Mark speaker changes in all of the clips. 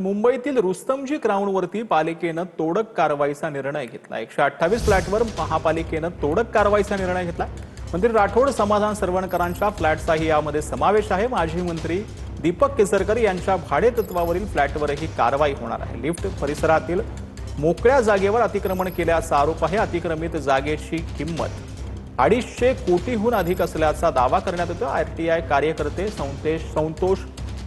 Speaker 1: मुंबईतील रुस्तमजी ग्राउंडवरती पालिकेनं तोडक कारवाईचा निर्णय घेतला। 128 फ्लॅटवर महापालिकेनं तोडक कारवाईचा निर्णय घेतला। मंत्री राठोड, समाधान सरवणकरांच्या फ्लॅटचाही यामध्ये समावेश आहे। माजी मंत्री दीपक केसरकर यांच्या भाडेतत्वावरील फ्लॅटवरही कारवाई होणार आहे। लिफ्ट परिसरातील मोकळ्या जागेवर अतिक्रमण केल्याचा आरोप आहे। अतिक्रमित जागेची किंमत 250 कोटीहून अधिक असल्याचा दावा करण्यात येतो। आरटीआय कार्यकर्ते संतोष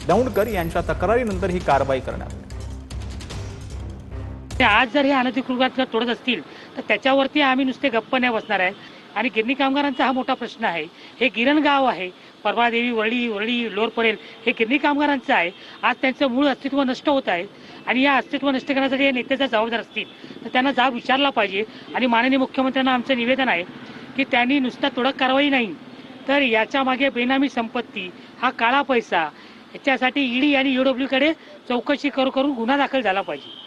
Speaker 1: दौंडकर यांच्या तक्रारीनंतर ही कारवाई करण्यात आली।
Speaker 2: आज जर हे अनधिकृत तोडत असतील तर त्याच्यावरती आम्ही नुसते गप्प नाही बसणार आहे। आणि गिरणी कामगारांचा हा मोठा प्रश्न आहे। हे गिरण गाव आहे, परवादेवी, वरळी, लोअर परेल हे गिरणी कामगारांचं आहे। आज त्यांचं मूळ अस्तित्व नष्ट होत आहे आणि या अस्तित्व नष्ट करण्यासाठी नेते जर जबाबदार असतील तर त्यांना जाब विचारला पाहिजे। आणि माननीय मुख्यमंत्र्यांना आमचं निवेदन आहे की त्यांनी नुसता तोडक कारवाई नाही तर याच्या मागे बेनामी संपत्ती, हा काळा पैसा, याच्यासाठी ईडी आणि ईडब्ल्यू कडे चौकशी करून गुन्हा दाखल झाला पाहिजे।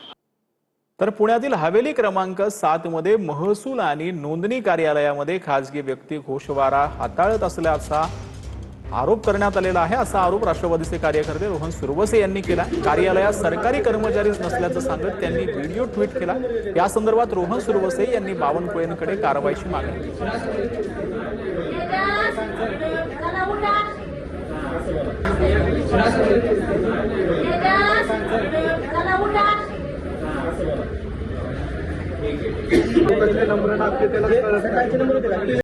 Speaker 1: तर पुण्यातील हवेली क्रमांक 7 मध्ये महसूल आणि नोंदणी कार्यालयामध्ये खासगी व्यक्ती घोषवारा हाताळत असल्याचा आरोप करण्यात आलेला आहे। असा आरोप राष्ट्रवादीचे कार्यकर्ते रोहन सुरवसे यांनी केला। कार्यालयात सरकारी कर्मचारीच नसल्याचं सांगत त्यांनी व्हिडिओ ट्विट केला। या संदर्भात रोहन सुरवसे यांनी बावनकुळेंकडे कारवाईची मागणी केली।
Speaker 3: नंबर